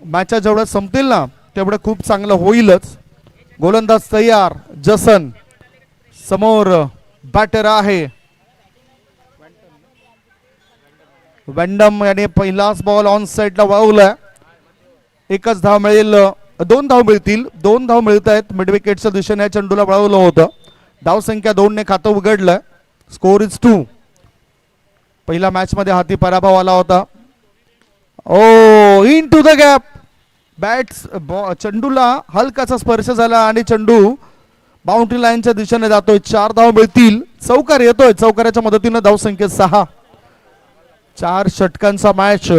मॅचच्या जेवढ्या संपतील ना तेवढं खूप चांगलं होईलच. गोलंदाज तयार, जसन समोर बॅटर आहे वॅन्डम याने पहिलाच बॉल ऑन साइडला वळवलाय. एकच धाव मिळेल, 2 धाव मिळतील, 2 धाव मिळत आहेत. मिड विकेटच्या दिशेने चेंडूला वळवलं होतं. धावसंख्या 2 ने खातं उघडलं. Score is 2. पहिल्या मॅच मध्ये हाती पराभव आला होता. ओ into the gap, bats चेंडूला हलकाचा स्पर्श झाला आणि चेंडू बाउंड्री लाईनच्या दिशेने जातोय. 4 धाव मिळतील. चौकार येतोय, चौकाराच्या मदतीने धावसंख्या 6. 4 षटकांचा मॅच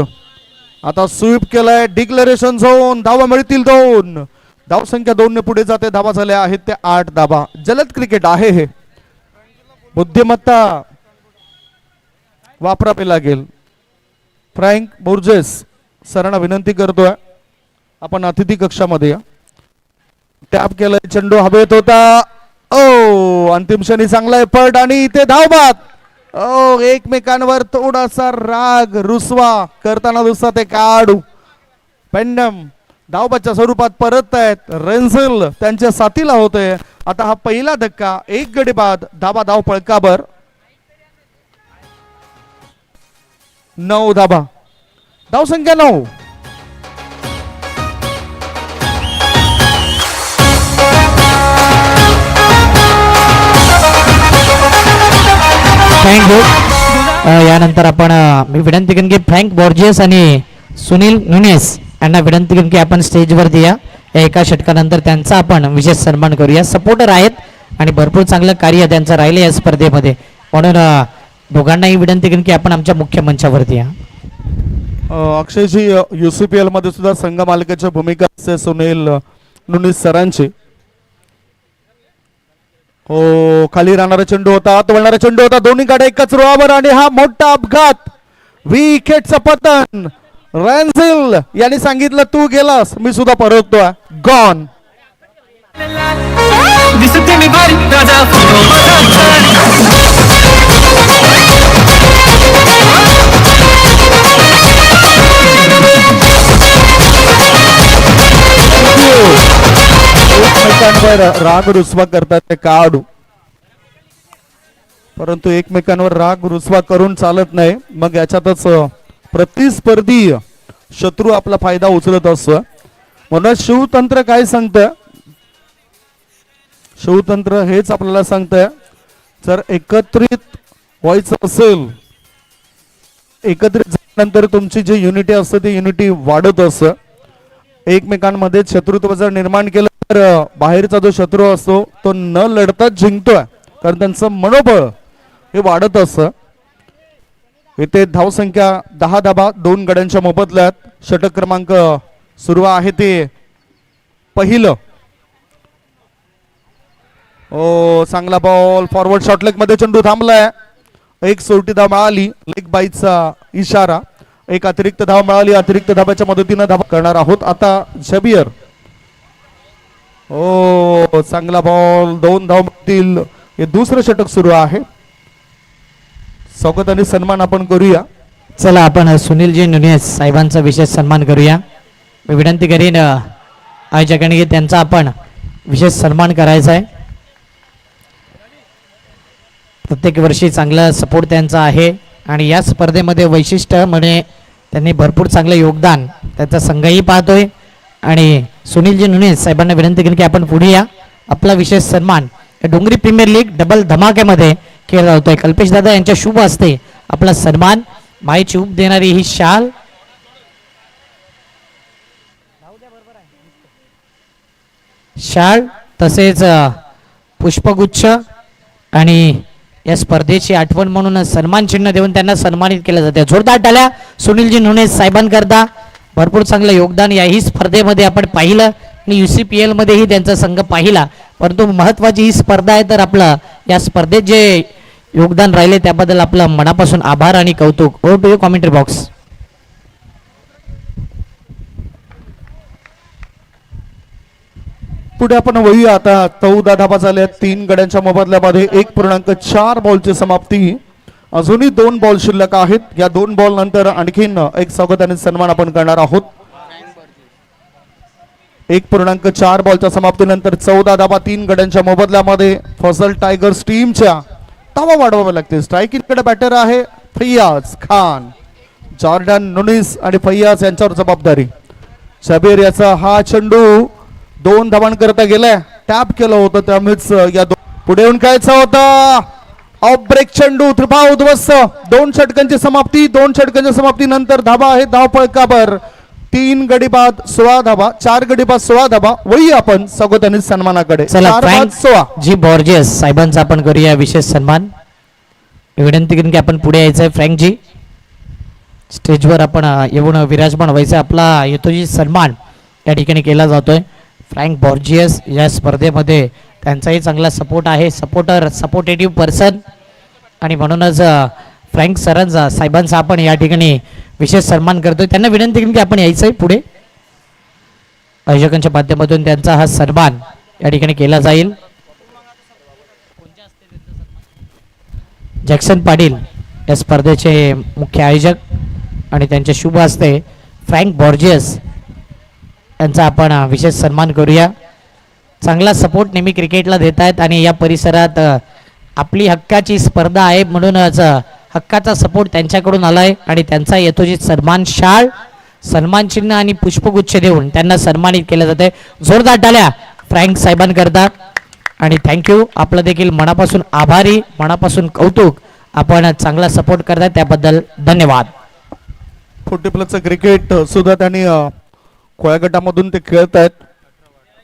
आता स्वीप केलाय. डिक्लेरेशन झोन, धावा मिळतील 2. धावसंख्या 2 ने पुढे जाते. धावा झाल्या आहेत त्या 8 धावा. जलद क्रिकेट आहे हे, बुद्धिमत्ता वापरावी लागेल. फ्रँक बोर्जेस सरांना विनंती करतोय आपण अतिथी कक्षामध्ये या. टॅप केलंय, चेंडू हवेत होता. ओ अंतिम क्षणी चांगला एफर्ट आणि इथे धावबाद. ओ एकमेकांवर थोडासा राग रुसवा करताना दिसतात ते काढू. पेंडम धावबाच्या स्वरूपात परत आहेत. रेन्झल त्यांच्या साथीला होते. आता हा पहिला धक्का, 1 गडी बाद. धाव पळकाबर 9 धाबा. धावसंख्या 9. यानंतर आपण मी विनंती करेन की फ्रँक बॉर्जियस आणि सुनील नुनेस यांना विनंती करेन की आपण स्टेजवरती या. एका षटकानंतर त्यांचा आपण विशेष सन्मान करूया. सपोर्टर आहेत आणि भरपूर चांगलं कार्य त्यांचं राहिलं या स्पर्धेमध्ये, म्हणून दोघांनाही विनंती करेन की आपण आमच्या मुख्य मंचावरती या. अक्षयजी UCPL मध्ये सुद्धा संघ मालकाच्या भूमिका असते सुनील नुनीस सरांची. हो खाली राहणारा चेंडू होता, आत वळणारा चेंडू होता. दोन्ही गाड्या एकाच रोहावर आणि हा मोठा अपघात. विकेटचं पतन. रॅन्झिल यांनी सांगितलं तू गेलास मी सुद्धा परततोय. गॉन. एकमेकांवर राग रुसवा करतात ते काढू, परंतु एकमेकांवर राग रुसवा करून चालत नाही. मग याच्यातच प्रतिस्पर्धी शत्रू आपला फायदा उचलत असतो. म्हणून शिवतंत्र काय सांगतं, शिवतंत्र हेच आपल्याला सांगतंय जर एकत्रित व्हायचं असेल, एकत्रित झाल्यानंतर तुमची जी युनिटी असते ती युनिटी वाढत असतं. एकमेकांमध्ये शत्रुत्व जर निर्माण केलं तर बाहेरचा जो शत्रू असतो तो न लढताच जिंकतोय, कारण त्यांचं मनोबळ हे वाढत असतं. इथे धावसंख्या 10 धाबा 2 गड्यांच्या मोबदल्यात. षटक क्रमांक सुरू आहे ते पहिलं. ओ चांगला बॉल फॉरवर्ड शॉर्टलेग मध्ये चेंडू थांबलाय. 1 सोटी धाव मिळाली, लेग बाईचा इशारा. 1 अतिरिक्त धाव मिळाली. अतिरिक्त धाब्याच्या मदतीने धावा करणार आहोत आता जबियर. ओ चांगला बॉल, 2 धाव मिळतील. हे दुसरं षटक सुरू आहे. स्वागत आणि सन्मान आपण करूया. चला आपण सुनीलजी नुनेस साहेबांचा विशेष सन्मान करूया. मी विनंती करीन आयोजकांनी त्यांचा आपण विशेष सन्मान करायचा आहे. प्रत्येक वर्षी चांगला सपोर्ट त्यांचा आहे आणि या स्पर्धेमध्ये वैशिष्ट्य म्हणजे त्यांनी भरपूर चांगलं योगदान त्यांचा संघही पाहतोय. आणि सुनीलजी नुनेस साहेबांना विनंती केली की आपण पुढे या. आपला विशेष सन्मान डोंगरी प्रीमियर लीग डबल धमाक्यामध्ये केला जातोय. कल्पेश दादा यांच्या शुभ हस्ते आपला सन्मान. माईची उब देणारी ही शाल, तसेच पुष्पगुच्छ आणि या स्पर्धेची आठवण म्हणून सन्मान चिन्ह देऊन त्यांना सन्मानित केलं जाते. जोरदार टाळ्या सुनीलजी नुनेस साहेबांकरता. भरपूर चांगलं योगदान याही स्पर्धेमध्ये आपण पाहिलं आणि UCPL मध्येही त्यांचा संघ पाहिला. परंतु महत्वाची ही स्पर्धा आहे तर आपलं या स्पर्धेत जे योगदान राहिले त्याबद्दल आपलं मनापासून आभार आणि कौतुक. Over to you commentary box. पुढे आपण वळूया आता. 14 धाबा झाल्या 3 गड्यांच्या मोबदल्यामध्ये. 1.4 बॉलची समाप्ती. अजूनही 2 बॉल शिल्लक आहेत. या 2 बॉल नंतर आणखीन एक स्वागत आणि सन्मान आपण करणार आहोत. 1.4 बॉलच्या समाप्तीनंतर 14 धाबा 3 गड्यांच्या मोबदल्यामध्ये फजल टायगर्स टीमच्या धावा वाढवाव्या लागतील. स्ट्रायकिंगकडे बॅटर आहे फैयाज खान. जॉर्डन नुनीस आणि फैयाज यांच्यावर जबाबदारी. शबीर याचा हा चेंडू 2 धावांकरता गेलाय. टॅप केलं होतं त्यामुळेच या पुढे येऊन खायचा होता. ऑफ ब्रेक चेंडू त्रिफा उद्ध्वस्त. 2 षटकांची समाप्ती. 2 षटकांच्या समाप्तीनंतर धाबा आहे धावपळकावर. 3 गडी बाद 16 धाबा. 4 गडी बाद 16 धाबा. वही आपण स्वागताने सन्मानाकडे. चला 4 बाद 16. फ्रँक जी बॉर्जेस साहेबांचा आपण करूया विशेष सन्मान. विनंती करून की आपण पुढे यायचंय. फ्रँक जी स्टेजवर आपण येऊन विराजमान व्हायचं. आपला यथोचित सन्मान या ठिकाणी केला जातोय. फ्रँक बॉर्जियस या स्पर्धेमध्ये त्यांचाही चांगला सपोर्ट आहे. सपोर्टेटिव्ह पर्सन आणि म्हणूनच फ्रँक सरांचा साहेबांचा आपण या ठिकाणी विशेष सन्मान करतोय. त्यांना विनंती करून की आपण यायचंय पुढे. आयोजकांच्या माध्यमातून त्यांचा हा सन्मान या ठिकाणी केला जाईल. जॅक्सन पाटील या स्पर्धेचे मुख्य आयोजक आणि त्यांच्या शुभ हस्ते फ्रँक बॉर्जियस यांचा आपण विशेष सन्मान करूया. चांगला सपोर्ट नेहमी क्रिकेटला देत आहेत आणि या परिसरात आपली हक्काची स्पर्धा आहे म्हणूनच हक्काचा सपोर्ट त्यांच्याकडून आलाय आणि त्यांचा यथोचित सन्मान शाल सन्मान चिन्ह आणि पुष्पगुच्छ देऊन त्यांना सन्मानित केलं जाते. जोरदार टाळ्या फ्रँक साहेबांकरता आणि थँक्यू. आपलं देखील मनापासून आभारी, मनापासून कौतुक. आपण चांगला सपोर्ट करताय त्याबद्दल धन्यवाद. 40+ क्रिकेट सुद्धा त्यांनी खोया गटामधून ते खेळत आहेत.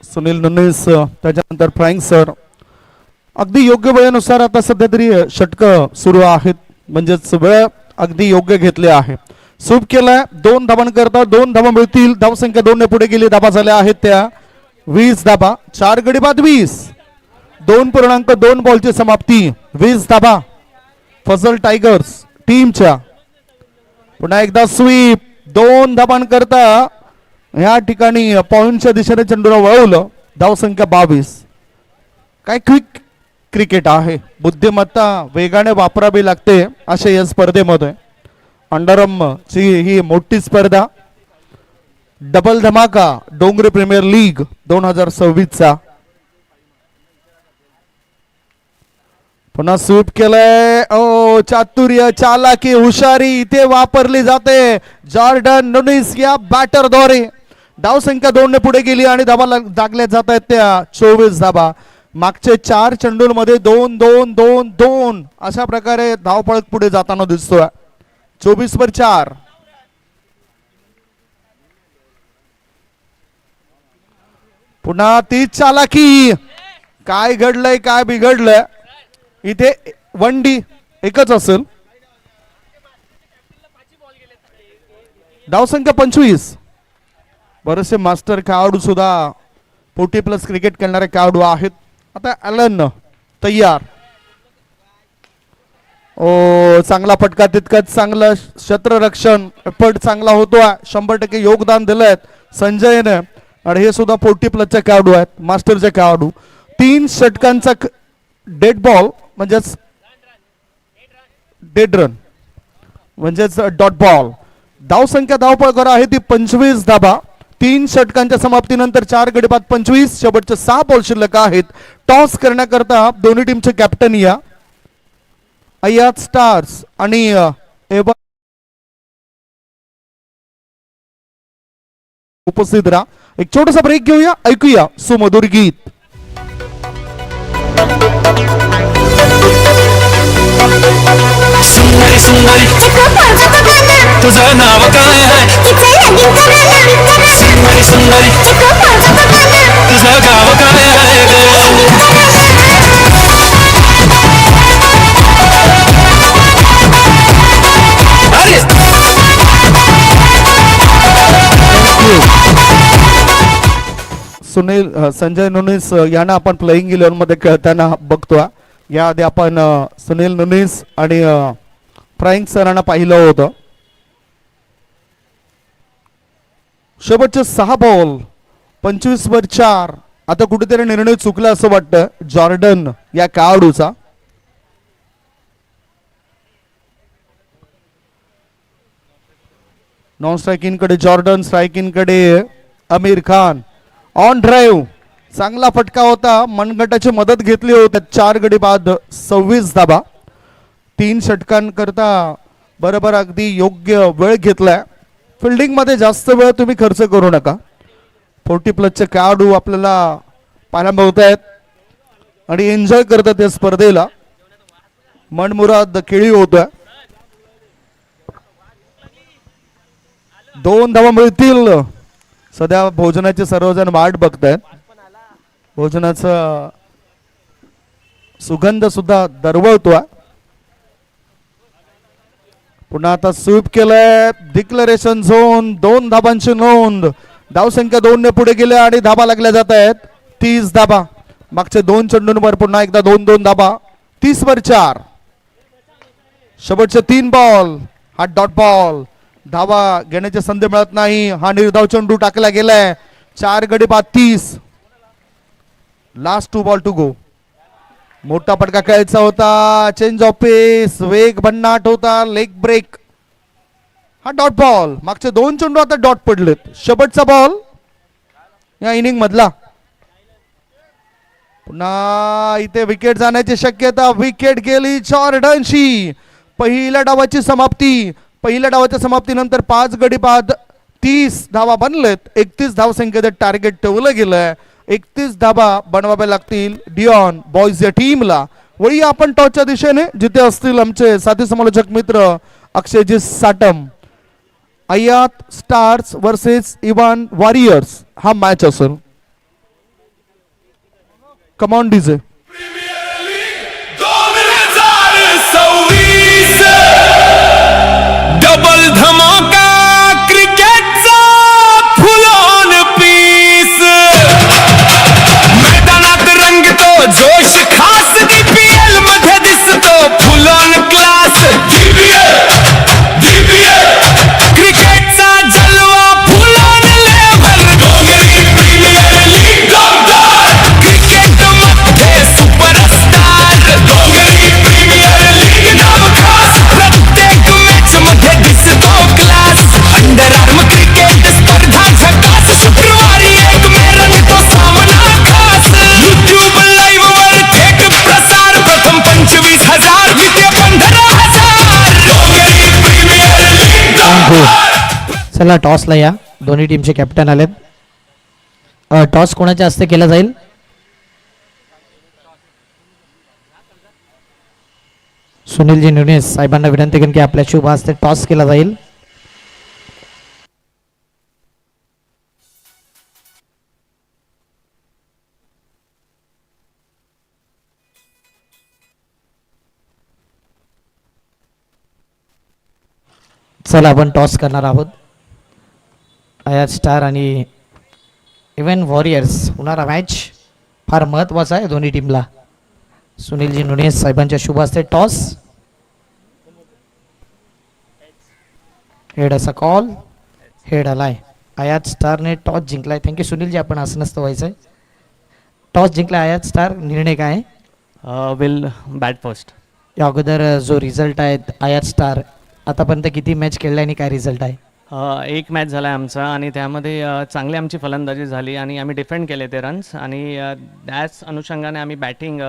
सुनील नुनीस त्याच्यानंतर फ्रँक सर अगदी योग्य वेळेनुसार आता सध्या तरी षटकं सुरू आहेत. म्हणजेच वेळ अगदी योग्य घेतले आहे. सूप केलाय 2 धावांकरता 2 धावा मिळतील. धावसंख्या 2 ने पुढे गेली. धाबा झाल्या आहेत त्या 20 धाबा. 4 गडी बाद 20. 2.2 बॉलची समाप्ती. 20 धाबा फजल टायगर्स टीमच्या. पुन्हा एकदा स्वीप 2 धाबांकरता या ठिकाणी पॉइंटच्या दिशेने चेंडूला वळवलं. धावसंख्या 22. काय क्विक क्रिकेट आहे. बुद्धिमत्ता वेगाने वापरावी लागते अशा या स्पर्धेमध्ये. अंडरम ची ही मोठी स्पर्धा. डबल धमाका डोंगरी प्रीमियर लीग 2026चा. पुन्हा स्वीप केलंय. ओ चातुर्य चालाकी हुशारी इथे वापरली जाते. जॉर्डन नुनीस या बॅटरद्वारे धावसंख्या 2 ने पुढे गेली आणि धाबा लागल्या जात आहेत त्या 24 धाबा. मागचे 4 चेंडूंमध्ये 2 2 2 2 अशा प्रकारे धावपळक पुढे जाताना दिसतोय. 24/4. पुन्हा ती चालाकी. काय घडलंय काय बिघडलंय इथे. वनडी एकच असेल. धावसंख्या 25. बरेचसे मास्टर खेळाडू सुद्धा 40+ क्रिकेट खेळणारे खेळाडू आहेत. आता ॲलन तयार. ओ चांगला फटका तितकंच चांगलं क्षेत्ररक्षण एफर्ट चांगला होतोय. 100% योगदान दिलंय संजयने आणि हे सुद्धा 40+ खेळाडू आहेत. मास्टरचे खेळाडू. 3 षटकांचा डेड बॉल म्हणजेच डेड रन म्हणजेच डॉट बॉल. धावसंख्या धावपळ आहे ती 25 धाबा. 3 षटकांच्या समाप्तीनंतर 4 गडी बाद 25. शेवटचे 6 बॉल शिल्लक आहेत. टॉस करण्याकरता दोन्ही टीमचे कॅप्टन या अय्याद स्टार्स आणि उपस्थित राहा. एक छोटासा ब्रेक घेऊया. ऐकूया सुमधुर गीत. सुंदरी सुंदरी तुझं नाव काय आहे. सुंदरी सुंदरी तुझं गाव काय आहे सुनील संजय नुनीस यांना आपण प्लेइंग 11 मध्ये खेळताना बघतोय. याआधी आपण सुनील नुनीस आणि फ्रँक सरांना पाहिलं होतं. शेवटचे 6 बॉल 25/4. आता कुठेतरी निर्णय चुकला असं वाटतं जॉर्डन या खेळाडूचा. नॉन स्ट्रायकिंग कडे जॉर्डन, स्ट्रायकिंग कडे आमिर खान. ऑन ड्राईव्ह चांगला फटका होता. मनगटाची मदत घेतली होती. 4 गडी बाद 26 धाबा. 3 षटकांकरता बरोबर अगदी योग्य वेळ घेतलाय. फिल्डिंग मध्ये जास्त वेळ तुम्ही खर्च करू नका. 40+ खेळाडू आपल्याला पाहायला मिळत आहेत आणि एन्जॉय करतात या स्पर्धेला. मनमुराद खेळी होतोय. 2 धावा मिळतील. सध्या भोजनाची सर्वजण वाट बघतायत. भोजनाचा सुगंध सुद्धा दरवळतोय. पुन्हा आता स्वीप केलंय. Declaration zone. 2 धाबांची नोंद. धावसंख्या 2 ने पुढे गेले आणि धाबा लागल्या जात आहेत. 30 धाबा. मागच्या 2 चेंडूंवर पुन्हा एकदा 2-2 धाबा. 30 वर 4. शेवटचे 3 बॉल. हा डॉट बॉल. धावा घेण्याची संधी मिळत नाही. हा निर्धाव चेंडू टाकला गेलाय. 4 गडी बाद 30. Last 2 ball to go. मोठा फटका खेळायचा होता. Change of pace. वेग भन्नाट होता. Leg break. हा डॉट बॉल. मागचे 2 चेंडू आता डॉट पडलेत. शेवटचा बॉल या इनिंग मधला. पुन्हा इथे विकेट जाण्याची शक्यता. विकेट गेली जॉर्डनची. पहिल्या डावाची समाप्ती. पहिल्या डावाच्या समाप्तीनंतर 5 गडी बाद 30 धावा बनलेत. 31 धावसंख्येचं टार्गेट ठेवलं गेलंय. 31 धाबा बनवाव्या लागतील डिऑन बॉईज या टीमला. वळी आपण टॉसच्या दिशेने जिथे असतील आमचे साथी समालोचक मित्र अक्षयजी साटम. अयात स्टार्स वर्सेस इव्हान वॉरियर्स हा मॅच असेल. Come on DJ. 2026 डबल धमाका क्रिकेटचा फुल ऑन पीस. मैदानात रंगतो जोश खास. DPL मध्ये दिसतो फुल ऑन क्लास. क्रिकेटचा जलवा फुल ऑन लेवल. डोंगरी प्रीमियर लीग दमदार. क्रिकेट मध्ये सुपरस्टार. डोंगरी प्रीमियर लीग नाव खास. प्रत्येक मॅच मध्ये दिसतो क्लास. अंडर आर्म क्रिकेट स्पर्धा झकास. शुक्रवारी 1 मे रंगतो सामना खास. YouTube लाईव्ह वर थेट प्रसार. प्रथम 25,000 द्वितीय 15,000. डोंगरी प्रीमियर लीग दमदार. चला टॉसला या. दोन्ही टीमचे कॅप्टन आलेत. टॉस कोणाच्या हस्ते केला जाईल? सुनीलजी नुनेस साहेबांना विनंती करेन की आपल्या शुभ हस्ते टॉस केला जाईल. चला आपण टॉस करणार आहोत. अयात स्टार आणि इव्हन वॉरियर्स होणारा मॅच फार महत्त्वाचा आहे दोन्ही टीमला. सुनीलजी नुनेस साहेबांच्या शुभ हस्ते टॉस. हेड असा कॉल. हेड आलाय. अयात स्टारने टॉस जिंकलाय. थँक्यू सुनीलजी. आपण असं नसतं व्हायचं आहे. टॉस जिंकला अयात स्टार. निर्णय काय? Will bat first. या अगोदर जो रिझल्ट आहे अयात स्टार आतापर्यंत किती मॅच खेळलाय आणि काय रिझल्ट आहे? एक मॅच झाला आहे आमचा आणि त्यामध्ये चांगली आमची फलंदाजी झाली आणि आम्ही डिफेंड केले ते रन्स. आणि त्याच अनुषंगाने आम्ही बॅटिंग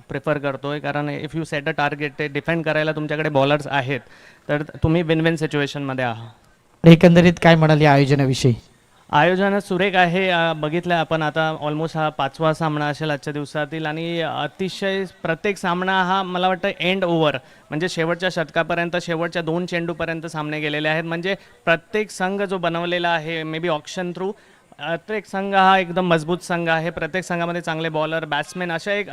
प्रिफर करतो आहे. कारण if you set a target ते डिफेंड करायला तुमच्याकडे बॉलर्स आहेत तर तुम्ही विन विन सिच्युएशनमध्ये आहात. एकंदरीत काय म्हणाल या आयोजनाविषयी? आयोजन सुरेख आहे. बघितलं आपण आता ऑलमोस्ट हा 5वा सामना असेल आजच्या दिवसातील. आणि अतिशय प्रत्येक सामना हा मला वाटतं एंड ओव्हर म्हणजे शेवटच्या षटकापर्यंत शेवटच्या 2 चेंडूपर्यंत सामने गेलेले आहेत. म्हणजे प्रत्येक संघ जो बनवलेला आहे मे बी ऑप्शन थ्रू प्रत्येक संघ हा एकदम मजबूत संघ आहे. प्रत्येक संघामध्ये चांगले बॉलर बॅट्समॅन अशा एक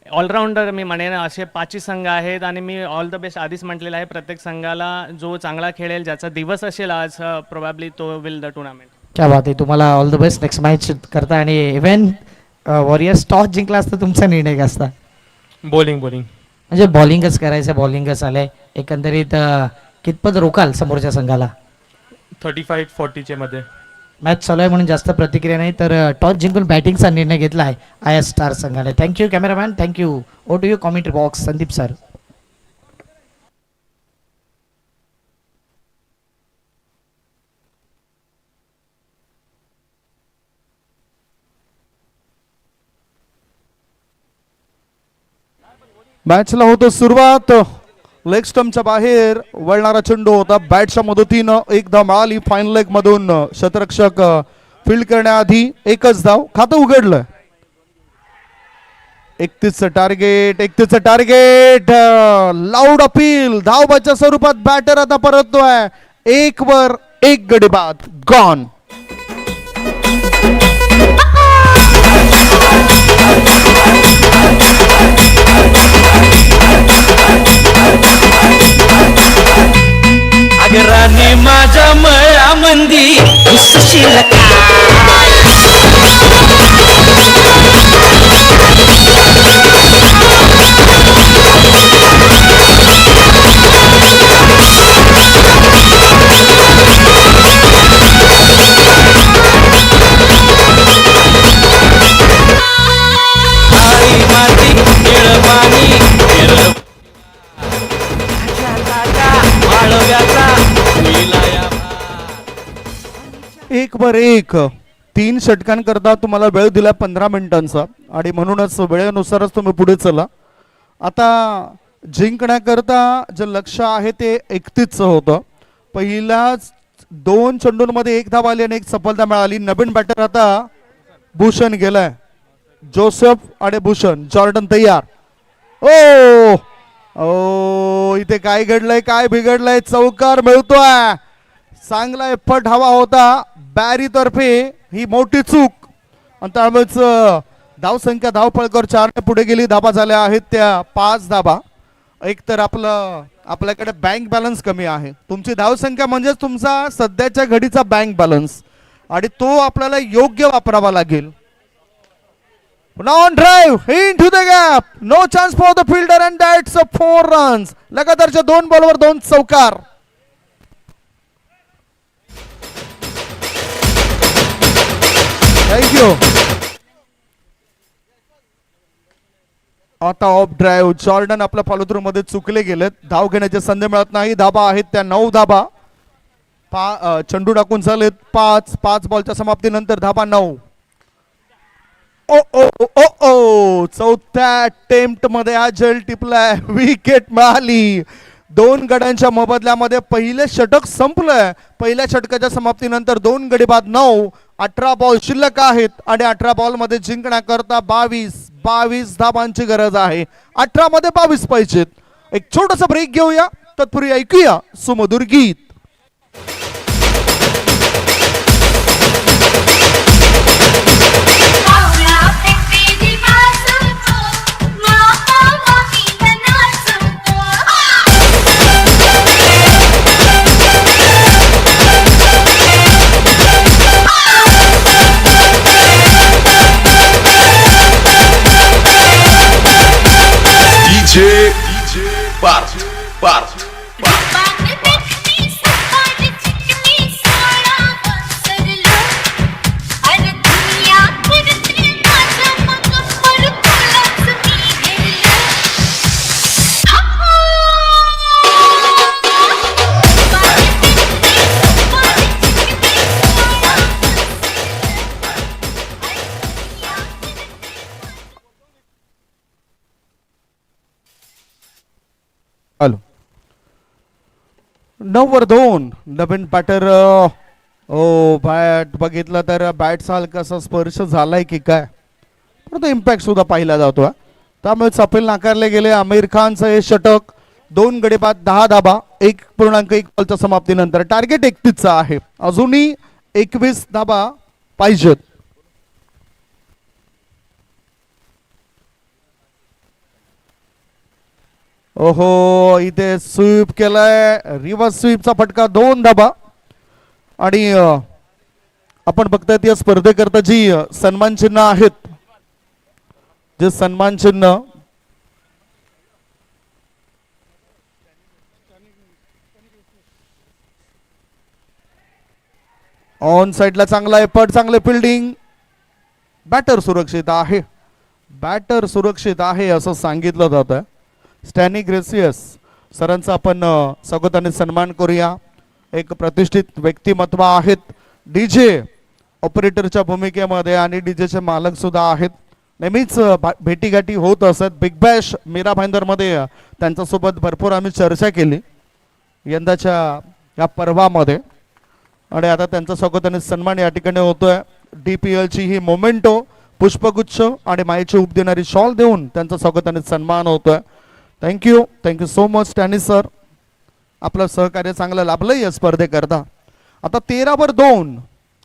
ऑलराऊंडर मी म्हणेन असे 5 संघ आहेत. आणि मी ऑल द बेस्ट आधीच म्हटलेलं आहे प्रत्येक संघाला जो चांगला खेळेल ज्याचा दिवस असेल आज प्रोबॅबली तो विल द टुर्नामेंट. क्या बात आहे. तुम्हाला all the best next match करता. आणि इव्हन वॉरियर्स टॉस जिंकला असता तुमचा निर्णय काय असता? बॉलिंग म्हणजे बॉलिंगच करायचं. बॉलिंगच आलंय. एकंदरीत कितपत रोकाल समोरच्या संघाला? 35-40 मध्ये. मॅच चालू आहे म्हणून जास्त प्रतिक्रिया नाही. तर टॉस जिंकून बॅटिंगचा निर्णय घेतला आहे आय स्टार संघाने. Thank you cameraman. Thank you. Oh to you commentary box Sandeep sir. मॅचला होतो सुरुवात. लेग स्टंपच्या बाहेर वळणारा चेंडू होता. बॅटच्या मदतीनं एक धाव मिळाली. फाईन लेग मधून शतरक्षक फील्ड करण्याआधी एकच धाव. खातं उघडलं. 31चं टार्गेट. Loud appeal. धावबाच्या स्वरूपात बॅटर आता परततोय. 1 वर 1 गडी बाद. गॉन. अगराने माझ्या मळामंदी घुसशील काय? आई माझी निळमानी निळ माळव्याचा विलाया 1 वर 1. 3 षटकांकरता तुम्हाला वेळ दिला 15 मिनिटांचा आणि म्हणूनच वेळेनुसारच तुम्ही पुढे चला. आता जिंकण्याकरता जे लक्ष आहे ते 31चं होतं. पहिल्याच 2 चेंडूंमध्ये 1 धाव आली आणि 1 सफलता मिळाली. नवीन बॅटर आता भूषण गेलाय. जोसेफ आणि भूषण. जॉर्डन तयार. ओ इथे काय घडलंय, काय बिघडलंय? चौकार मिळतोय. चांगला एफर्ट हवा होता बॅरी तर्फे. ही मोठी चूक आणि त्यामुळेच धावसंख्या धावपळकर 4 ने पुढे गेली. धाबा झाल्या आहेत त्या 5 धाबा. एक तर आपल्याकडे बँक बॅलन्स कमी आहे. तुमची धावसंख्या म्हणजेच तुमचा सध्याच्या घडीचा बँक बॅलन्स आणि तो आपल्याला योग्य वापरावा लागेल. On drive into the gap. No chance for the fielder and that's a 4 runs. लगातारच्या 2 बॉलवर 2 चौकार. थँक्यू. आता ऑफ ड्राईव्ह. जॉर्डन आपल्या फॉलोथ्रू मध्ये चुकले गेलेत. धाव घेण्याची संधी मिळत नाही. धाबा आहेत त्या 9 धाबा. चेंडू टाकून झालेत 5. 5 बॉलच्या समाप्तीनंतर धाबा 9. ओ ओ ओ ओ चौथ्या अटेम्प्ट मध्ये हा जल टिपलाय. विकेट मिळाली. 2 गड्यांच्या मोबदल्यामध्ये पहिले षटक संपलंय. पहिल्या षटकाच्या समाप्तीनंतर 2 गडी बाद. 9. 18 बॉल शिल्लक आहेत आणि 18 बॉल मध्ये जिंकण्याकरता 22 धाबांची गरज आहे. 18 मध्ये 22 पाहिजेत. एक छोटासा ब्रेक घेऊया. तत्पूर्वी ऐकूया सुमधुर गीत. पार्थ हॅलो. 9 वर 2. नवीन बॅटर. बॅट बघितलं तर बॅटचा हलकासा स्पर्श झालाय की काय, परंतु इम्पॅक्ट सुद्धा पाहिला जातो. त्यामुळे अपील नाकारले गेले. आमिर खानचं हे षटक. 2 गडी बाद. 10 धाबा. 1.1 बॉलच्या समाप्तीनंतर टार्गेट 31चं आहे. अजूनही 21 धाबा पाहिजेत. ओहो इथे स्वीप केलाय. रिव्हर्स स्वीपचा फटका. 2 धाबा. आणि आपण बघतायत या स्पर्धेकरता जी सन्मान चिन्ह आहेत, जे सन्मान चिन्ह ऑन साइडला चांगला एफर्ट, चांगले फिल्डिंग. बॅटर सुरक्षित आहे. बॅटर सुरक्षित आहे असं सांगितलं जातं. स्टॅनी ग्रेसियस सरांचा आपण स्वागताने सन्मान करूया. एक प्रतिष्ठित व्यक्तिमत्व आहेत. डीजे ऑपरेटरच्या भूमिकेमध्ये आणि डीजेचे मालक सुद्धा आहेत. नेहमीच भेटीगाठी होत असत. बिग बॅश मीरा भाईंदरमध्ये त्यांच्यासोबत भरपूर आम्ही चर्चा केली यंदाच्या या पर्वामध्ये, आणि आता त्यांचा स्वागत आणि सन्मान या ठिकाणी होतोय. DPL ची ही मोमेंटो पुष्पगुच्छ आणि मायेची उप देणारी शॉल देऊन त्यांचा स्वागत आणि सन्मान होतोय. Thank you so much tennis sir, आपलं सहकार्य चांगलं लाभलं या स्पर्धेकरता. आता 13-2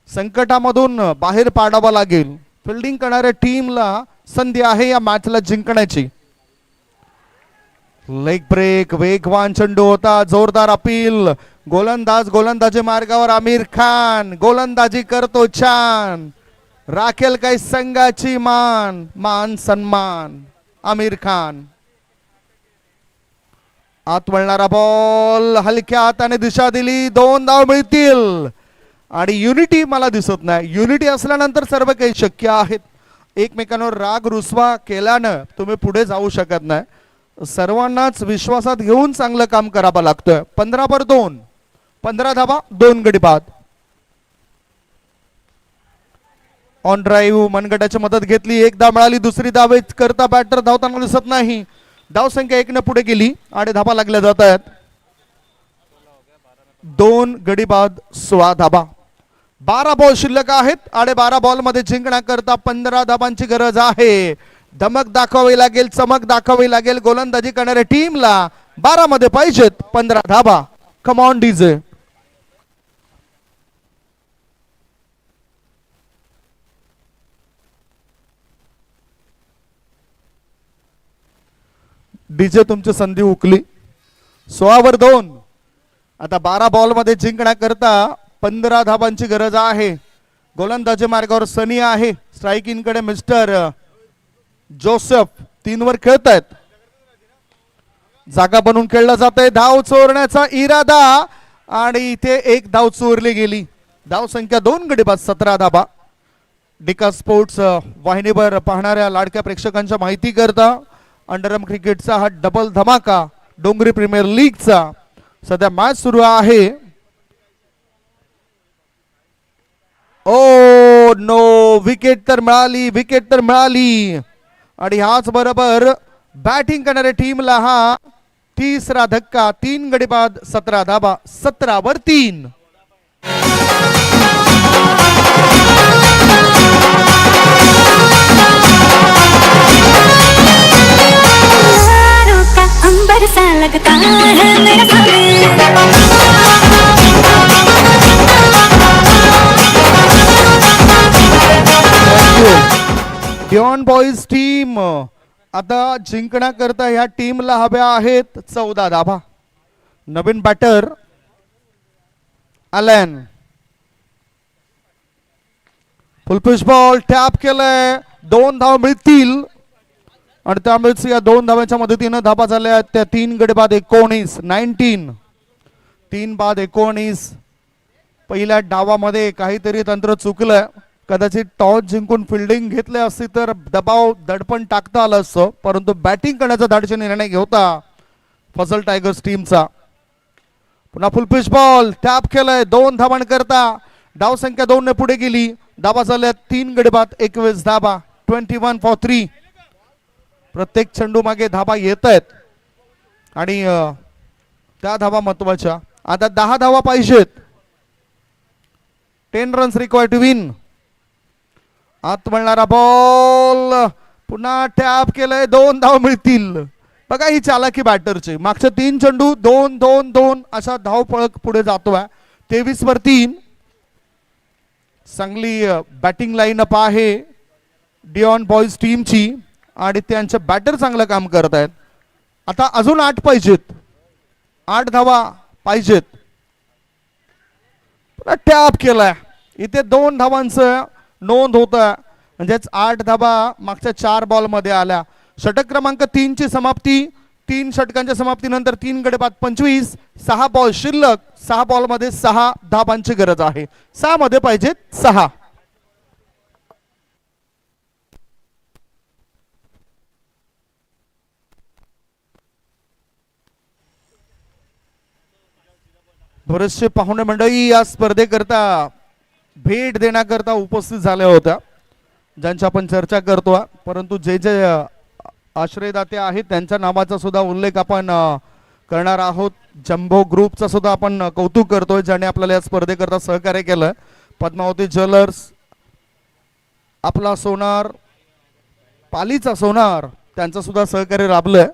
संकटामधून बाहेर पाडावा लागेल. फिल्डिंग करणाऱ्या टीमला संधी आहे या मॅचला जिंकण्याची. लेग ब्रेक, वेगवान चेंडू होता, जोरदार अपील. गोलंदाजी मार्गावर आमिर खान गोलंदाजी करतो छान. राखेल काही संघाची मान सन्मान आमिर खान. आत वळणारा बॉल हलक्या हाताने दिशा दिली, 2 धाव मिळतील. आणि युनिटी मला दिसत नाही. युनिटी असल्यानंतर सर्व काही शक्य आहेत. एकमेकांवर राग रुसवा केल्यानं तुम्ही पुढे जाऊ शकत नाही. सर्वांनाच विश्वासात घेऊन चांगलं काम करावं लागतंय. 15-2, 15 धावा, 2 गडी बाद. ऑन ड्राईव्ह मनगटाची मदत घेतली, 1 धाव मिळाली. दुसरी धाव करता बॅटर धावताना दिसत नाही. धाव संख्या 1 ने पुढे गेली आणि धावा लागल्या जात आहेत. 2 गडी बाद, 16 धावा. 12 बॉल शिल्लक आहेत आणि 12 बॉल मध्ये जिंकण्याकरता 15 धावांची गरज आहे. धमक दाखवावी लागेल, चमक दाखवावी लागेल. गोलंदाजी करणाऱ्या टीमला 12 मध्ये पाहिजेत 15 धावा. Come on DJ. डीजे तुमची संधी हुकली. 16-2. आता 12 बॉल मध्ये जिंकण्याकरता 15 धावांची गरज आहे. गोलंदाजी मार्गावर सनी आहे. स्ट्रायकिंग कडे मिस्टर जोसेफ 3 वर खेळतायत. जागा बनवून खेळला जात आहे. धाव चोरण्याचा इरादा आणि इथे 1 धाव चोरली गेली. धाव संख्या 2 गडी बाद, 17 धावा. डिका स्पोर्ट्स वाहिनीवर पाहणाऱ्या लाडक्या प्रेक्षकांच्या माहिती करता अंडरआर्म क्रिकेटचा हा डबल धमाका डोंगरी प्रीमियर लीगचा सध्या मॅच सुरू आहे. ओ नो, विकेट तर मिळाली. आणि ह्याच बरोबर बॅटिंग करणाऱ्या टीमला हा तिसरा धक्का. 3 गडी बाद, 17 धावा. 17-3. अंबर सा लगता है मेरा डिऑन बॉईज टीम आता जिंकण्याकरता ह्या टीमला हव्या आहेत 14 धावा. नवीन बॅटर अलन. फुलपिच बॉल टॅप केलाय, 2 धाव मिळतील. आणि त्यामुळेच या 2 धावांच्या मदतीनं धावा झाल्या आहेत त्या 3 गडी बाद 19. 3 बाद 19. पहिल्या डावामध्ये काहीतरी तंत्र चुकलं. कदाचित टॉस जिंकून फिल्डिंग घेतले असती तर दबाव दडपण टाकता आलं असतं, परंतु बॅटिंग करण्याचा धाडसी निर्णय घेता फजल टायगर्स टीमचा. पुन्हा फुलपिच बॉल टॅप केलाय, 2 धावांकरता धाव संख्या 2 ने पुढे गेली. धावा झाल्या 3 गडी बाद 21 धावा. 21 for 3. प्रत्येक चेंडू मागे धावा येत आहेत आणि त्या धावा महत्वाच्या. आता 10 धावा पाहिजेत. 10 रन्स रिक्वायर्ड टू विन. आत वळणारा बॉल पुन्हा टॅप केलंय, 2 धाव मिळतील. बघा ही चालाकी बॅटरची. मागच्या 3 चेंडू 2-2-2 असा धाव पळक पुढे जातोय. 23 for 3. चांगली बॅटिंग लाईनअप आहे डिऑन बॉईज टीमची आणि त्यांचे बॅटर चांगलं काम करत आहेत. आता अजून 8 पाहिजेत. 8 धावा पाहिजेत. टॅप केलाय, इथे 2 धावांचं नोंद होत म्हणजेच 8 धावा मागच्या 4 बॉल मध्ये आल्या. षटक क्रमांक 3 ची समाप्ती. 3 षटकांच्या समाप्तीनंतर 3 गडी बाद 25. 6 बॉल शिल्लक. 6 बॉल मध्ये 6 धावांची गरज आहे. 6 मध्ये पाहिजेत 6. बरेचसे पाहुणे मंडळी या स्पर्धेकरता भेट देण्याकरता उपस्थित झाल्या होत्या. ज्यांची आपण चर्चा करतो, परंतु जे जे आश्रयदाते आहेत त्यांच्या नावाचा सुद्धा उल्लेख आपण करणार आहोत. जम्बो ग्रुपचा सुद्धा आपण कौतुक करतोय, ज्याने आपल्याला या स्पर्धेकरता सहकार्य केलं. पद्मावती ज्वेलर्स, आपला सोनार, पालीचा सोनार, त्यांचं सुद्धा सहकार्य लाभलंय.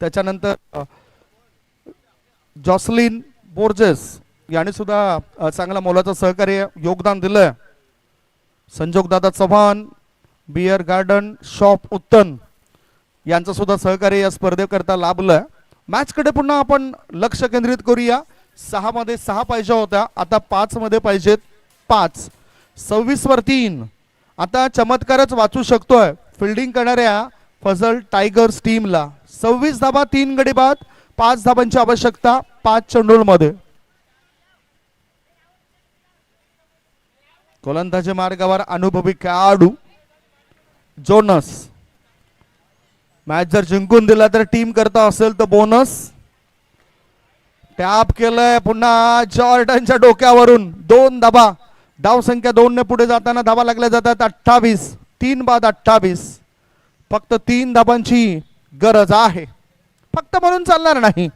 त्याच्यानंतर जॉसलिन बोर्जेस याने सुद्धा चांगला मोलाचं सहकार्य योगदान दिलंय. Sanjogdada Chavan, beer garden shop Uttan यांचं सुद्धा सहकार्य या स्पर्धेकरता लाभलंय. मॅचकडे पुन्हा आपण लक्ष केंद्रित करूया. 6 मध्ये 6 पाहिजे होत्या, आता 5 मध्ये पाहिजेत 5. 26 वर 3. आता चमत्कारच वाचू शकतोय फिल्डिंग करणाऱ्या फजल टायगर्स टीमला. 26 धाबा, 3 गडी बाद, 5 धाबांची आवश्यकता 5 चेंडूंमध्ये. गोलंदाजी मार्गावर अनुभवी खेळाडू जोनस. मॅच जर जिंकून दिला तर टीम करता असेल तर बोनस. टॅप केलंय पुन्हा जॉर्डनच्या डोक्यावरून 2 धाबा. धाव संख्या 2 ने पुढे जाताना धाबा लागल्या जातात 28. 3 बाद 28. फक्त 3 धाबांची गरज आहे. फक्त म्हणून चालणार नाही,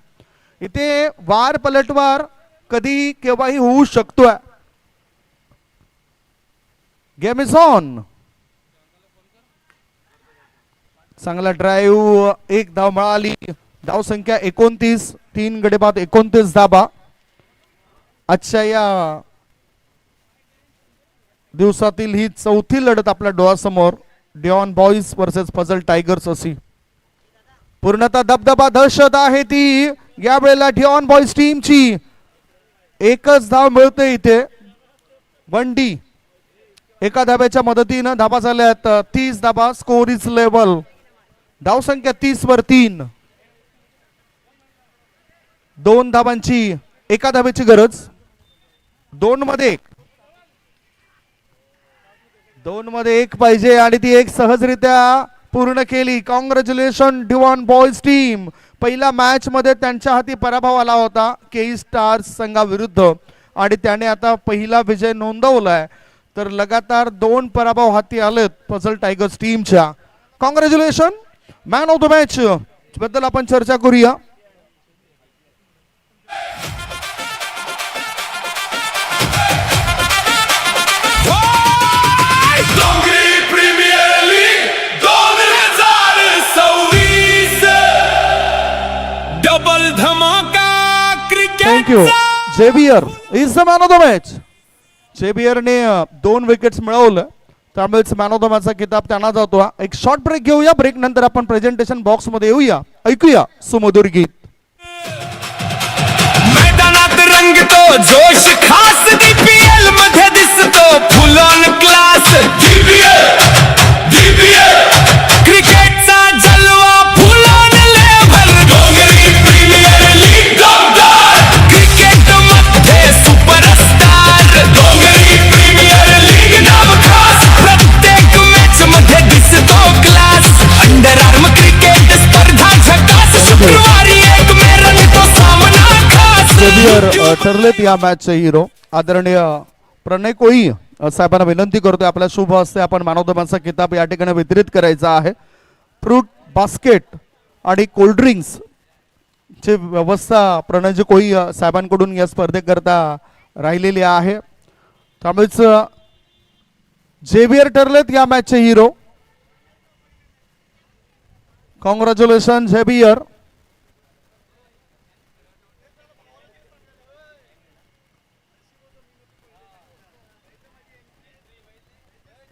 इथे वार पलटवार कधी केव्हाही होऊ शकतोय. Game is on. चांगला ड्राईव्ह, 1 धाव मिळाली. धाव संख्या 29. 3 गडी बाद 29 धाबा. आजच्या या दिवसातील ही 4थी लढत आपल्या डोळ्यासमोर. डिऑन बॉईज वर्सेस फजल टायगर्स अशी पूर्णतः दबदबा दहशत आहे ती यावेळेला डिऑन बॉईज टीमची. 1च धाव मिळते इथे. 1D. एका धाब्याच्या मदतीनं धाबा झाल्यात 30 धाबा. Score is level. धाव संख्या 30 वर 3. 2 धाबांची एका धाब्याची गरज. 2 मध्ये 1. 2 मध्ये 1 पाहिजे आणि ती 1 सहजरित्या पूर्ण केली. Congratulation Dion boys team. पहिल्या मॅच मध्ये त्यांच्या हाती पराभव आला होता केई स्टार्स संघाविरुद्ध आणि त्याने आता पहिला विजय नोंदवलाय. तर लगातार 2 पराभव हाती आलेत फजल टायगर्स टीमच्या. Congratulation. Man of the match बद्दल आपण चर्चा करूया. डोंगरी प्रीमियर लीग 2026 डबल धमाका cricket. Thank you. Xavier is the man of the match. जेवियरने 2 विकेट्स मिळवलं, त्यामुळेच मॅन ऑफ द मॅचचा किताब त्यांना जातो. एक शॉर्ट ब्रेक घेऊया. ब्रेक नंतर आपण प्रेझेंटेशन बॉक्स मध्ये येऊया. ऐकूया सुमधुर गीत. मैदानात रंगतो जोश खास DPL मध्ये दिसतो फुल ऑन क्लास. DPL क्रिकेटचा जलवा फुल ऑन लेव्हल. डोंगरी प्रीमियर लीग दमदार क्रिकेट मध्ये सुपरस्टार. डोंगरी प्रीमियर लीग नाव खास. प्रत्येक मॅच मध्ये दिसतो क्लास. अंडर आर्म क्रिकेट स्पर्धा झकास. शुक्रवारी 1 मे रंगतो सामना खास. जेवियर ठरलेत या मॅचचे हिरो. आदरणीय प्रणय कोळी साहेबांना विनंती करतोय आपल्या शुभ हस्ते आपण मॅन ऑफ द मॅचचा किताब या ठिकाणी वितरित करायचा आहे. फ्रूट बास्केट आणि कोल्ड्रिंक्स ची व्यवस्था प्रणयजी कोळी साहेबांकडून या स्पर्धेकरता राहिलेली आहे. त्यामुळेच जेवियर ठरलेत या मॅचचे हिरो. Congratulation Xavier.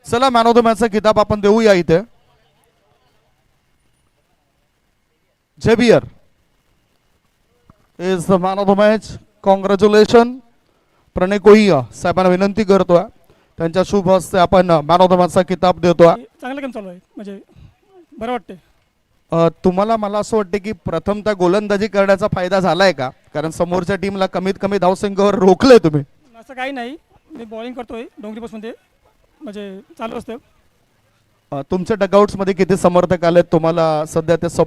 चला मॅन ऑफ द मॅचचा किताब आपण देऊया इथे. Xavier is the man of the match. Congratulation. Pranay Koli साहेबांना विनंती करतोय त्यांच्या शुभ हस्ते आपण मॅन ऑफ द मॅचचा किताब देतोय. चांगला गेम चालू आहे, म्हणजे बरं वाटते. तुम्हाला मला असं वाटते की प्रथमतः गोलंदाजी करण्याचा फायदा झालाय का? कारण समोरच्या टीमला कमीत कमी धावसंख्येवर रोखले तुम्ही. असं काही नाही, मी बॉलिंग करतोय डोंगरीपासून, म्हणजे चालू असतं. तुमच्या डगआउट्स मध्ये किती समर्थक आलेत तुम्हाला सध्या ते